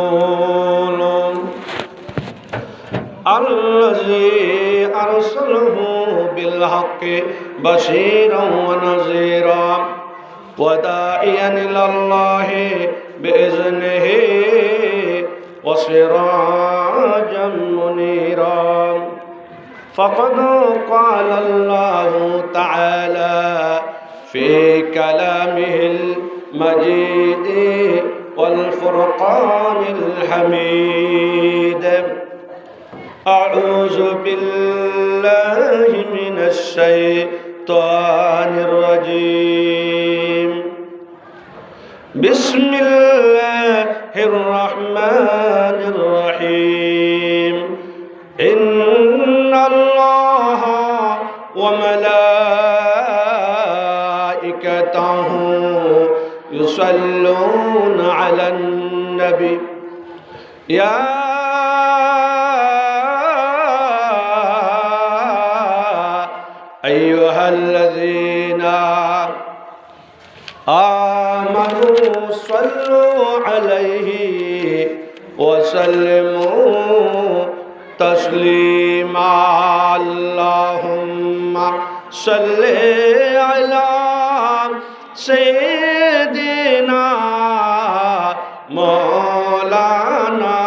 ورسوله الذي أرسله بالحق بشيرا ونذيرا وداعيا إلى الله بإذنه وسراجا منيرا فقد قال الله تعالى في كلامه المجيد والفرقان الحميد أعوذ بالله من الشيطان الرجيم بسم الله الرحمن الرحيم إن الله وملائكته يصلون على النبي يا أيها الذين آمنوا صلوا عليه وسلموا تسليما اللهم صل على سيدنا مولانا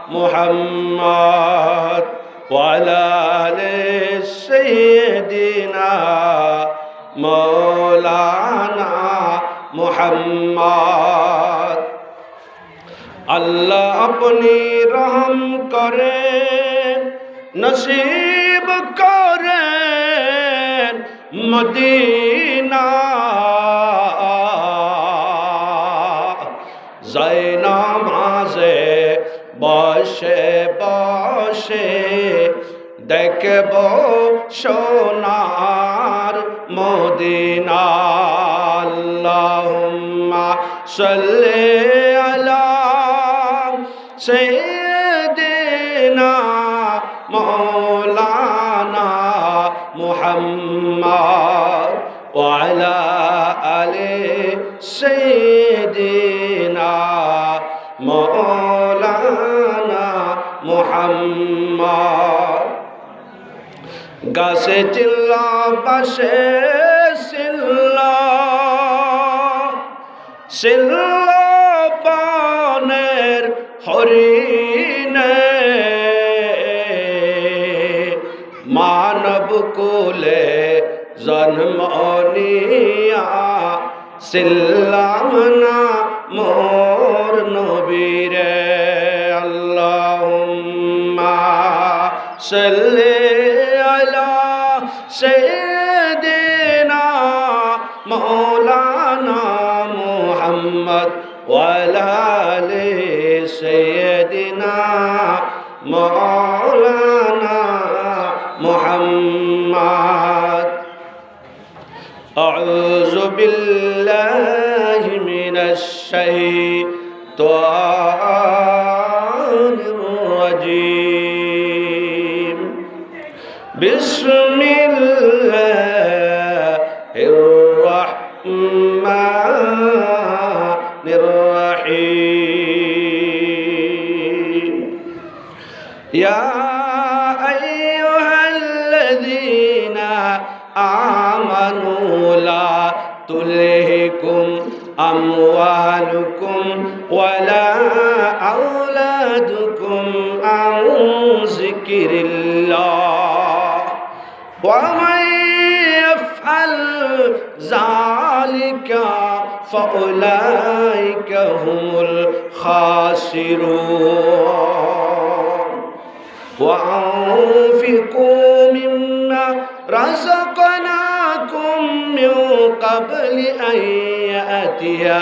محمد وعلى آل سيدنا مولانا محمد আল্লাহ আপনি রহম করেন নসিব করেন মদিনা যায় নামাজে বসে বসে দেখব সোনার মদিনা আল্লাহুম্মা সাল্লি আলা সাইয়্যিদিনা মাওলানা মুহাম্মদ ওয়া আলা আলি সাইয়্যিদিনা মাওলানা মুহাম্মদ গাছে চিল্লা বাসে সিল্লা সিল্লা পানের হরিণে মানব কুলে জন্ম নিয়া সিল্লাম না মোর নবীরে আল্লাহুম্মা সাল্লি আলা সাইয়্যিদিনা মাওলানা মুহাম্মদ ওয়া আলা আলি সাইয়্যিদিনা মাওলানা মুহাম্মদ আউযু বিল্লাহি মিনাশ শাইতানির রাজীম বিসমিল্লাহির রাহমানির রাহিম ইয়া আইয়ুহাল্লাযীনা আমানু লা তুলহিকুম আমওয়ালুকুম ওয়ালা আওলাদুকুম আন যিকরিল্লাহ ওয়া মান ইয়াফআল যালিকা ফাউলাইকা হুমুল খাসিরুন ওয়া আনফিকু মিম্মা রাযাকনাকুম মিন ক্বাবলি আন ইয়াতিয়া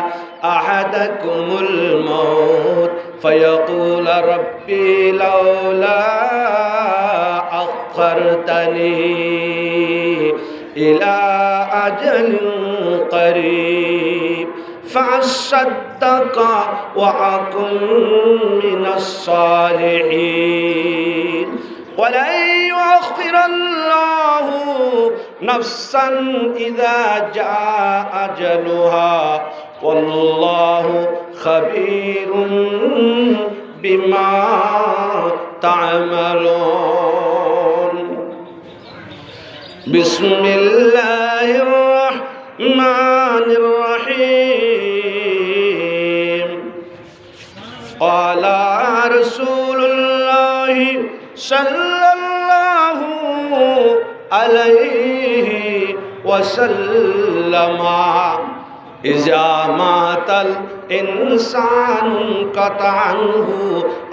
আহাদাকুমুল মাউত ফায়াকুল রাব্বি লাউলা আখখারতানি ইলা আজালিন করিব فأصدق وأكن من الصالحين ولن يؤخر الله نفسا إذا جاء أجلها والله خبير بما تعملون بسم الله الرحمن الرحيم قال رسول الله صلى الله عليه وسلم إذا مات الإنسان انقطع عنه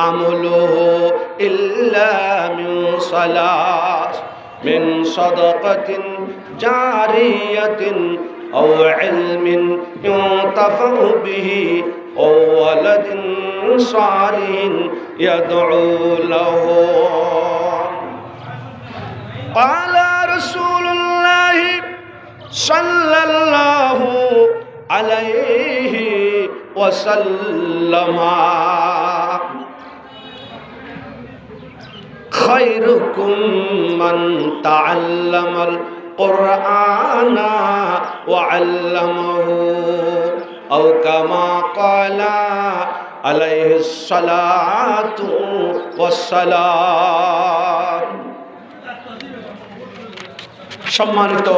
عمله إلا من صلاة من صدقة جارية أو علم ينتفع به أو ولد صالح يدعو له قال رسول الله صلى الله عليه وسلم خيركم من تعلم القرآن وعلمه أو كما قال عليه الصلاة والسلام সম্মানিত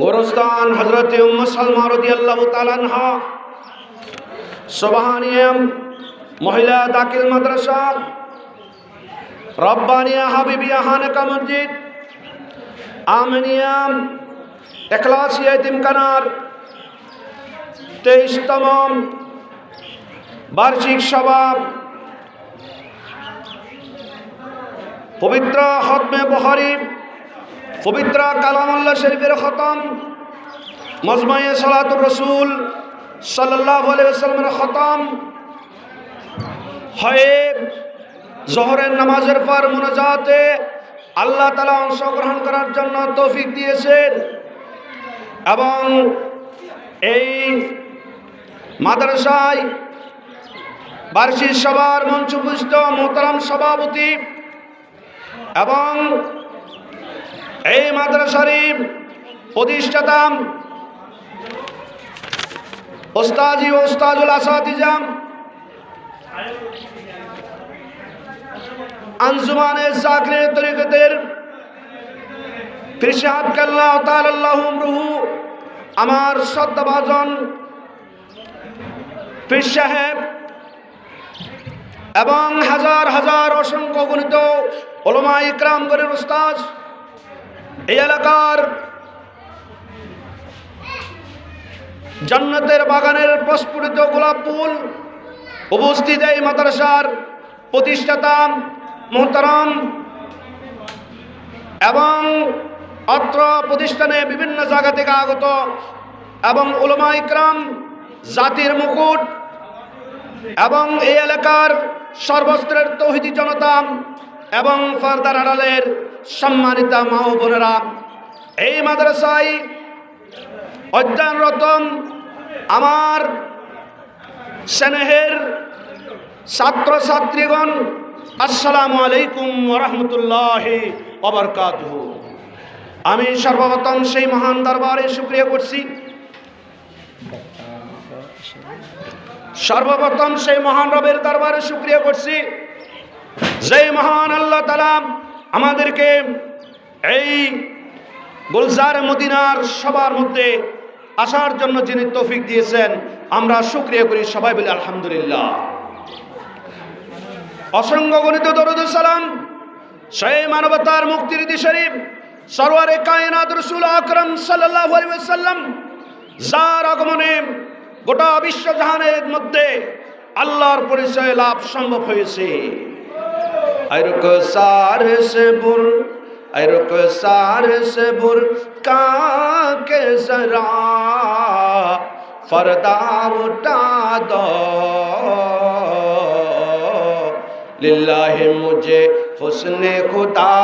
গোরস্তান হযরত উম্মে সালমা রাদিয়াল্লাহু তাআলা আনহা সুবহানিয়া মহিলা দাখিল মাদ্রাসা রব্বানিয়া হাবিবিয়া হানাকা মসজিদ আমিনিয়া ইখলাসিয়া এতিমখানার 23তম বার্ষিক সভা পবিত্র খতমে বুখারী পবিত্র কালামুল্লাহ শরীফের খতম মজমায়ে সালাতুর রাসূল সাল্লাল্লাহু আলাইহি ওয়াসাল্লামের খতম হয়ে জোহরের নামাজের পর মুনাজাতে আল্লাহ তাআলা অংশগ্রহণ করার জন্য তৌফিক দিয়েছেন এবং এই মাদ্রাসায় বার্ষিক সভার মঞ্চপুষ্ট মোহতারাম সভাপতি এবং এই মাদ্রাসারই প্রতিষ্ঠাতা ওস্তাজি ও ওস্তাজুল আসাতিজা আঞ্জুমানে জাকিরিন তরিকতের ফিরশাদ কাল্লাহ তাআলা আল্লাহু আমরুহু আমার শ্রদ্ধাভাজন পীর সাহেব এবং হাজার হাজার অসংখ্য গণিত উলামা ইকরামগণের উস্তাদ এই এলাকার জান্নাতের বাগানের প্রস্ফুটিত গোলাপ ফুল উপস্থিত এই মাদ্রাসার প্রতিষ্ঠাতা মোহতারাম এবং অত্র প্রতিষ্ঠানে বিভিন্ন জায়গা থেকে আগত এবং উলামা ইকরাম জাতির মুকুট এবং এই এলাকার সর্বস্তরের তৌহিদি জনতা এবং পর্দার আড়ালের সম্মানিত মা ও বোনেরা এই মাদ্রাসায় অধ্যয়নরত আমার স্নেহের ছাত্র ছাত্রীগণ আসসালামু আলাইকুম ওয়া রাহমাতুল্লাহি ওয়া বারাকাতুহু। আমি সর্বপ্রথম সেই মহান দরবারে শুকরিয়া করছি, সর্বপ্রথম সেই মহান রবের দরবারে শুকরিয়া করছি যে মহান আল্লাহ তাআলা আমাদেরকে এই গুলজার মদিনার সবার মধ্যে আসার জন্য যিনি তৌফিক দিয়েছেন, আমরা শুকরিয়া করি, সবাই বলি আলহামদুলিল্লাহ। অসংখ্য গণিত দরুদ ও সালাম সেই মানবতার মুক্তির শরীফ সরওয়ারে কায়নাত রাসূল আকরাম সাল্লাল্লাহু আলাইহি ওয়াসাল্লাম যার আগমনে গোটা বিশ্বজাহানের মধ্যে আল্লাহর পরিচয় লাভ সম্ভব হয়েছে। सार से बुर काके जरा पर्दा उठा दो, लिल्लाहि मुझे हुस्ने खुदा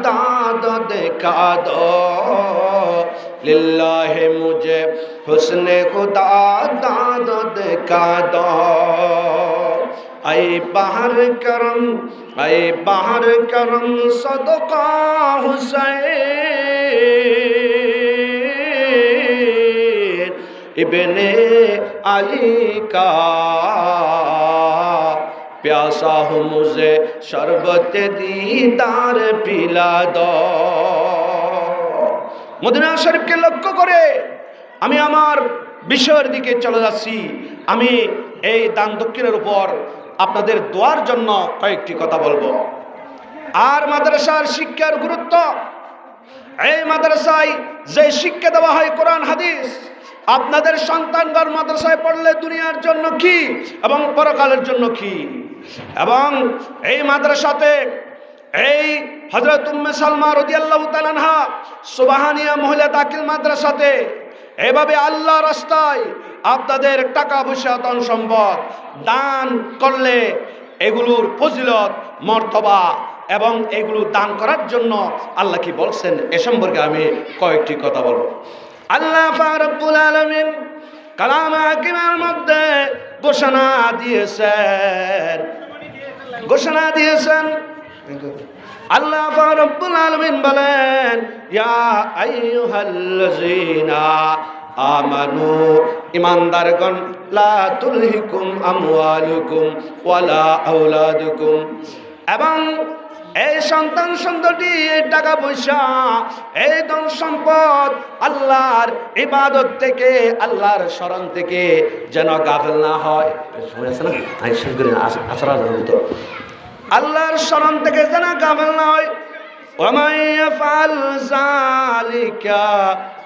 दाद दिखा दो, लिल्लाहि मुझे हुस्ने खुदा दाद दिखा दो। ऐ बहर करम सदका हुसैन, इब्ने अली का प्यासा हूँ मुझे शरबत दीदार पिला दो। মদিনা শরীফকে লক্ষ্য করে আমি আমার বিষয়ের দিকে চলে যাচ্ছি। আমি এই দান দক্ষিণের উপর আপনাদের দোয়ার জন্য কয়েকটি কথা বলবো। আর মাদ্রাসার শিক্ষার গুরুত্ব, এই মাদ্রাসায় যে শিক্ষা দেওয়া হয় কোরআন হাদিস, আপনাদের সন্তানগণ মাদ্রাসায় পড়লে দুনিয়ার জন্য কি এবং পরকালের জন্য কি। এবং এই মাদ্রাসাতে এই হযরত উম্মে সালমা রাদিয়াল্লাহু তাআলা আনহা সুবহানিয়া মহিলা দাখিল মাদ্রাসাতে এভাবে আল্লাহ রাস্তায় আপনাদের টাকা পয়সা ধন সম্পদ দান করলে এগুলোর ফজিলত মর্তবা এবং এগুলো দান করার জন্য আল্লাহ কি বলছেন এ সম্পর্কে আমি কয়েকটি কথা বলবো। আল্লাহ পাক রব্বুল আলামিন কালামে হাকিমের মধ্যে ঘোষণা দিয়েছেন আল্লাহ পাক রব্বুল আলামিন বলেন, ইয়া আইয়ুহাল্লাযীনা আমানু, ইমানদারগণ, লা তুলহিকুম আমওয়ালুকুম ওয়ালা আওলাদুকুম, এবং এই সন্তান সন্ততি, এই টাকা পয়সা, এই ধন সম্পদ আল্লাহর ইবাদত থেকে, আল্লাহর স্মরণ থেকে যেন গাফেল না হয়। আল্লাহর স্মরণ থেকে যেন গাফেল না হয়। ওয়া ইয়াফআল যালিকা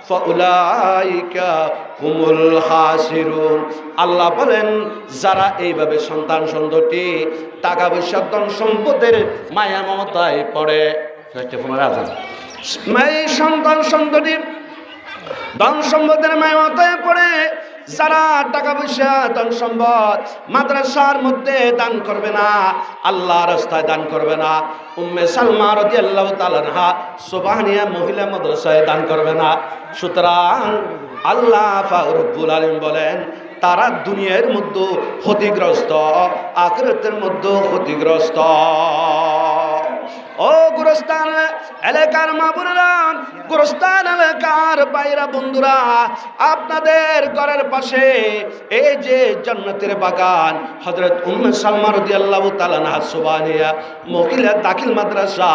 ফাউলাইকা হুমুল খাসিরুন। আল্লাহ বলেন, যারা এইভাবে সন্তান সন্ততি টাকা পয়সা ধন সম্পদের মায়া মমতায় পড়ে, সন্তান সন্ততি ধন সম্পদের মায়া মমতায় পড়ে, যারা টাকা পয়সা ধন সম্পদ মাদ্রাসার মধ্যে দান করবে না, আল্লাহ রাস্তায় দান করবে না, উম্মে সালমা রাদিয়াল্লাহু তাআলা আনহা সুবহানিয়া মহিলা মাদ্রাসায় দান করবে না, সুতরাং আল্লাহ পাক রব্বুল আলামিন বলেন তারা দুনিয়ার মধ্যে ক্ষতিগ্রস্ত, আখিরাতের মধ্যে ক্ষতিগ্রস্ত। ও গুরস্তান এলাকার মা বোনেরা, গুরস্তান এলাকার বাইরা বন্ধুরা, আপনাদের ঘরের পাশে এই যে জান্নাতের বাগান হযরত উম্মে সালমা রাদিয়াল্লাহু তাআলা আনহা সুবহানিয়া মহিলা দাখিল মাদ্রাসা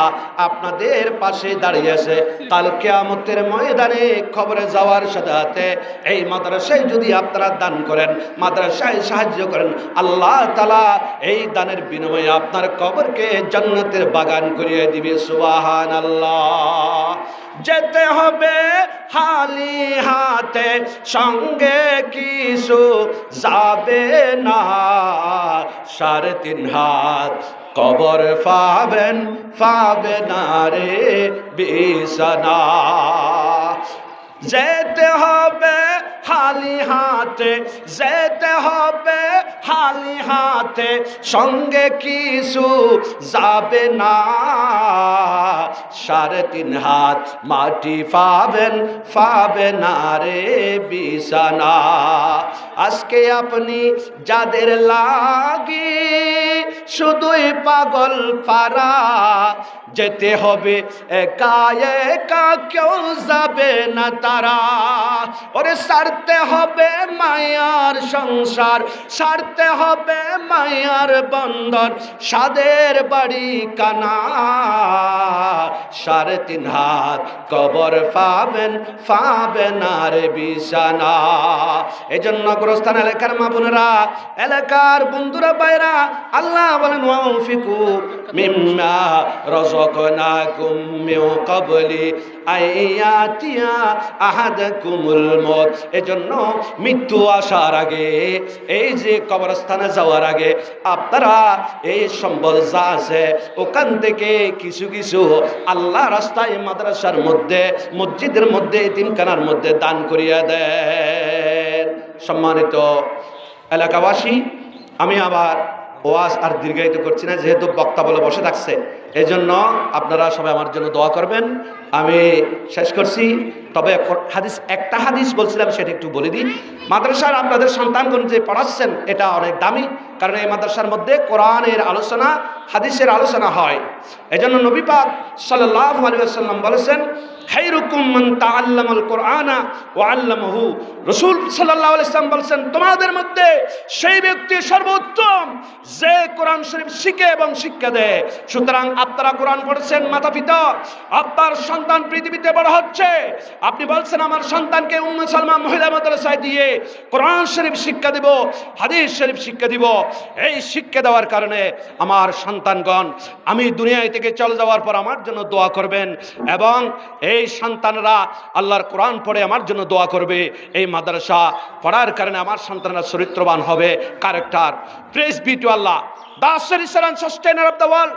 আপনাদের পাশে দাঁড়িয়ে আছে। কাল কিয়ামতের ময়দানে খবরে যাওয়ার সাথে এই মাদ্রাসায় যদি আপনারা দান করেন, মাদ্রাসায় সাহায্য করেন, আল্লাহ তাআলা এই দানের বিনিময়ে আপনার কবরকে জান্নাতের বাগান করিয়ে দিবে। সুবহানাল্লাহ। যেতে হবে খালি হাতে, সঙ্গে কিছু যাবে না, 3.5 হাত কবর পাবে না রে বিছানা। যেতে হবে খালি হাতে, যেতে হবে খালি হাতে, সঙ্গে কিছু যাবে না, 3.5 হাত মাটি পাবে না রে বিছানা। আজকে আপনি যাদের লাগি শুধুই পাগল পারা, যেতে হবে একা একা, কেউ যাবে না তারা। ওরে ছাড়তে হবে মায়ার সংসার, ছাড়তে হবে মায়ার বন্ধন, সাদের বাড়ি কানা, 3.5 হাত কবর পাবে না রে বিছানা। এজন্য গোরস্থান এলাকার মা বোনেরা, এলাকার বন্ধুরা বাইরা, আল্লাহ বলেন ওয়ানফিকু মিম্মা রাযাকনাকুম মিন ক্বাবলি আইয়াতিয়া আহাদাকুমুল মউত। এজন্য মৃত্যু আসার আগে, এই যে কবরস্থানে যাওয়ার আগে আপনারা এই সম্বল যা আছে ওখান থেকে কিছু কিছু আল্লাহ রাস্তায়, মাদ্রাসার মধ্যে, মসজিদের মধ্যে, এতিমখানার মধ্যে দান করিয়া দেন। সম্মানিত এলাকাবাসী, আমি আবার ওয়াজ আর দীর্ঘায়িত করছি না, যেহেতু বক্তা বলে বসে থাকছে, এই জন্য আপনারা সবাই আমার জন্য দোয়া করবেন। আমি শেষ করছি। তবে একটা হাদিস বলছিলাম, সেটা একটু বলে দিই। মাদ্রাসার আপনাদের সন্তানগণ যে পড়াচ্ছেন এটা অনেক দামি, কারণ এই মাদ্রাসার মধ্যে কোরআনের আলোচনা, হাদিসের আলোচনা হয়। এজন্য নবী পাক সাল্লাল্লাহু আলাইহি ওয়াসাল্লাম বলেছেন, খায়রুকুম মান তাআল্লামাল কুরআনা ওয়া আল্লামাহু। রাসূল সাল্লাল্লাহু আলাইহি ওয়াসাল্লাম বলেছেন, তোমাদের মধ্যে সেই ব্যক্তি সর্বোত্তম যে কোরআন শরীফ শিখে এবং শিক্ষা দেয়। সুতরাং আপনারা কোরআন পড়েছেন, মাতা পিতা, আপনার সন্তান পৃথিবীতে বড় হচ্ছে, আপনি বলছেন আমার সন্তানকে উম্মে সালমা মহিলা মাদ্রাসায় দিয়ে কোরআন শরীফ শিক্ষা দিব, হাদিস শরীফ শিক্ষা দিব। এই শিক্ষা দেওয়ার কারণে আমার সন্তানগণ আমি দুনিয়া থেকে চলে যাওয়ার পর আমার জন্য দোয়া করবেন, এবং এই সন্তানরা আল্লাহর কোরআন পড়ে আমার জন্য দোয়া করবে। এই মাদ্রাসা পড়ার কারণে আমার সন্তানরা চরিত্রবান হবে, character. Praise be to Allah, the Author and Sustainer of the world,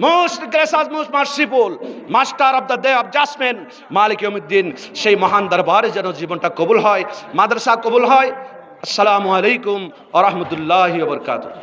most gracious, most merciful, Master of the Day of Judgment, Malik Yawmiddin। সেই মহান দরবারে যেন জীবনটা কবুল হয়, মাদ্রাসা কবুল হয়। আসসালামু আলাইকুম ওয়া রাহমাতুল্লাহি ওয়া বারাকাতুহু।